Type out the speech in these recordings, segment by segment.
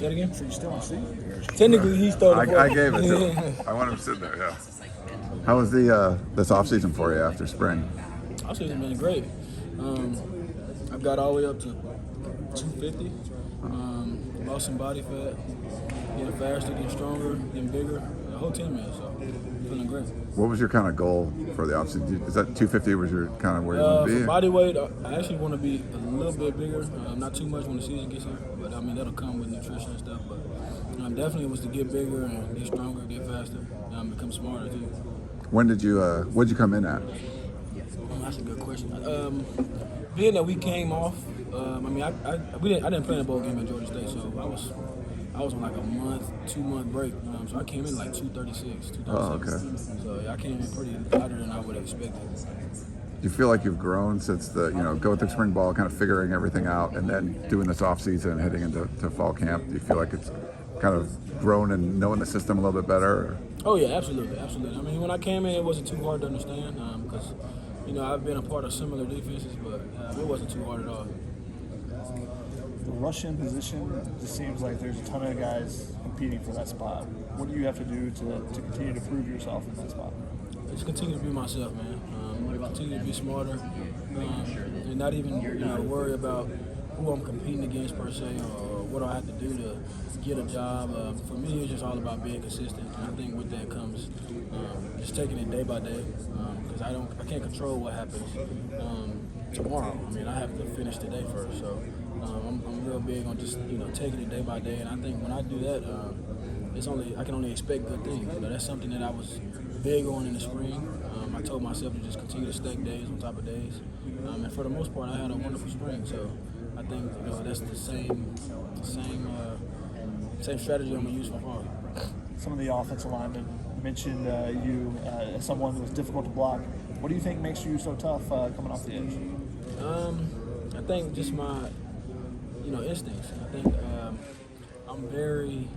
that again? So you still in seat? Technically, he stole the ball. I gave it to him. I want him to sit there, yeah. How was the this offseason for you after spring? Offseason been great. I've got all the way up to 250. Lost some body fat, getting faster, getting stronger, getting bigger. The whole team is, so feeling great. What was your kind of goal for the offseason? Is that 250 was your kind of where you want to be? For body weight, I actually want to be a little bit bigger. Not too much when the season gets here, but I mean that'll come with nutrition and stuff. But definitely was to get bigger and get stronger, get faster, become smarter too. When did you come in at? That's a good question. Being that we came off, I didn't play in a bowl game at Georgia State, so I was on like a 2-month break. So I came in like 236, 237. Oh, okay. So yeah, I came in pretty lighter than I would have expected. Do you feel like you've grown since going through spring ball, kind of figuring everything out, and then doing this off season and heading into fall camp? Do you feel like it's kind of grown and knowing the system a little bit better? Or? Oh yeah, absolutely. I mean, when I came in, it wasn't too hard to understand because I've been a part of similar defenses, but it wasn't too hard at all. The Russian position just seems like there's a ton of guys competing for that spot. What do you have to do to continue to prove yourself in that spot? Just continue to be myself, man. Continue to be smarter, and not even worry about who I'm competing against per se, or what I have to do to get a job. For me, it's just all about being consistent. And I think with that comes just taking it day by day, because I can't control what happens tomorrow. I mean, I have to finish today first. So I'm real big on just taking it day by day. And I think when I do that, I can only expect good things. That's something that I was big on in the spring. I told myself to just continue to stack days on top of days, and for the most part, I had a wonderful spring. So I think that's the same strategy I'm gonna use for fall. Some of the offensive linemen mentioned you as someone who was difficult to block. What do you think makes you so tough coming off the edge? I think just my instincts. I think I'm very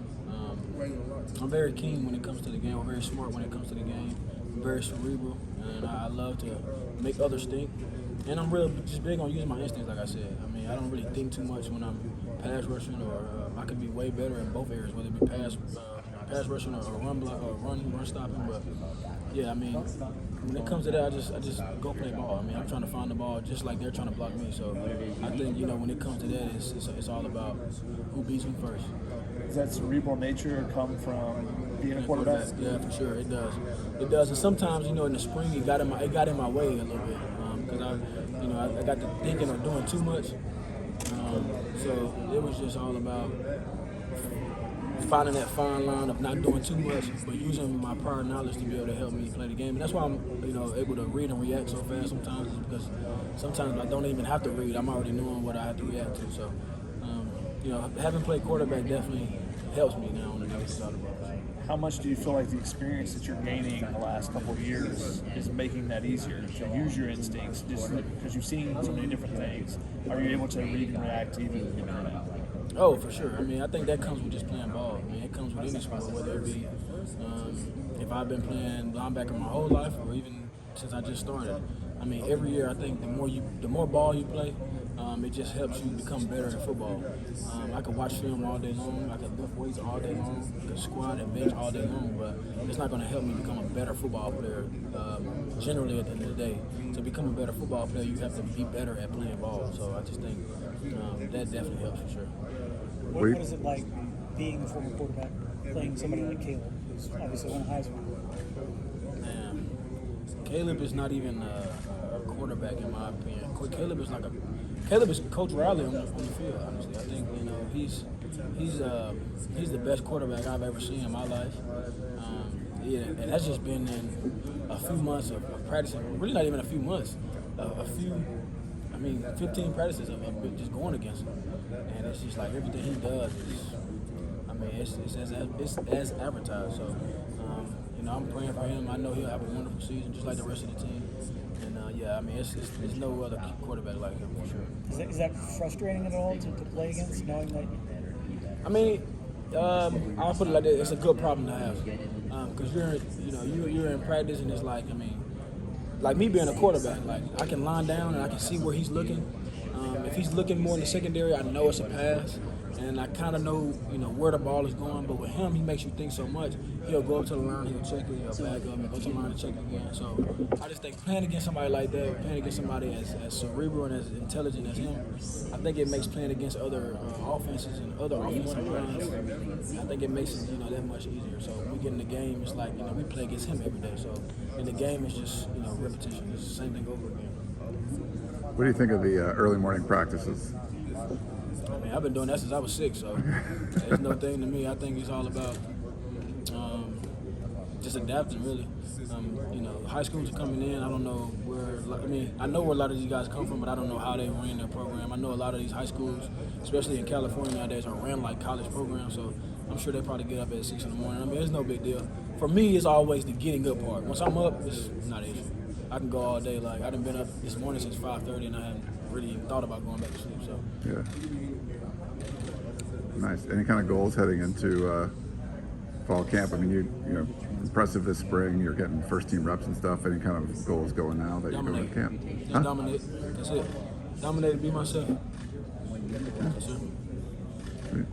keen when it comes to the game. I'm very smart when it comes to the game. I'm very cerebral, and I love to make others think. And I'm really just big on using my instincts, like I said. I mean, I don't really think too much when I'm pass rushing, or I could be way better in both areas, whether it be pass rushing or run block or run stopping. But yeah, I mean, when it comes to that, I just go play ball. I mean, I'm trying to find the ball just like they're trying to block me. So I think when it comes to that, it's all about who beats me first. Does that cerebral nature come from being a quarterback? Yeah, for sure, it does. It does, and sometimes in the spring it got in my way a little bit because I got to thinking of doing too much. So it was just all about finding that fine line of not doing too much, but using my prior knowledge to be able to help me play the game. And that's why I'm able to read and react so fast sometimes, is because sometimes I don't even have to read. I'm already knowing what I have to react to. So having played quarterback definitely helps me now on the defensive side of the ball. How much do you feel like the experience that you're gaining in the last couple of years is making that easier to use your instincts, just because you've seen so many different things? Are you able to read and react even in now? Oh, for sure. I mean, I think that comes with just playing ball. I mean, it comes with any sport, whether it be if I've been playing linebacker my whole life or even since I just started. I mean, every year I think the more ball you play, it just helps you become better at football. I could watch film all day long. I could lift weights all day long. I could squat and bench all day long, but it's not going to help me become a better football player. Generally, at the end of the day, to become a better football player, you have to be better at playing ball. So I just think that definitely helps for sure. What is it like being a former quarterback, playing somebody like Caleb, who's obviously won a Heisman? Man, Caleb is not even a quarterback in my opinion. Caleb is Coach Riley on the field. Honestly, I think he's the best quarterback I've ever seen in my life. And that's just been in a few months of practicing. Really, not even a few months. 15 practices of just going against him. And it's just like everything he does is, it's as advertised. So, I'm praying for him. I know he'll have a wonderful season, just like the rest of the team. And there's no other quarterback like him for sure. Is that frustrating at all to play against, knowing that? I mean, I'll put it like this: it's a good problem to have, because you're in practice, and it's like me being a quarterback. Like I can line down and I can see where he's looking. If he's looking more in the secondary, I know it's a pass. and I kind of know, where the ball is going. But with him, he makes you think so much. He'll go up to the line, he'll check it, he'll back up, and go to the line and check it again. So I just think playing against somebody like that, playing against somebody as cerebral and as intelligent as him, I think it makes playing against other offenses and other offensive lines, I think it makes it, that much easier. So when we get in the game, it's like, we play against him every day. So in the game, it's just, repetition. It's the same thing over again. What do you think of the early morning practices? I mean, I've been doing that since I was 6, so it's no thing to me. I think it's all about just adapting, really. High schools are coming in. I don't know where. I know where a lot of these guys come from, but I don't know how they ran their program. I know a lot of these high schools, especially in California nowadays, are ran like college programs. So I'm sure they probably get up at 6 in the morning. I mean, it's no big deal. For me, it's always the getting up part. Once I'm up, it's not an issue. I can go all day. Like, I done been up this morning since 5:30, and I haven't really even thought about going back to sleep. So Yeah. Nice. Any kind of goals heading into fall camp? I mean, you impressive this spring. You're getting first team reps and stuff. Any kind of goals going now that you're going to camp? Just dominate. That's it. Dominate and be myself. That's it. Sweet.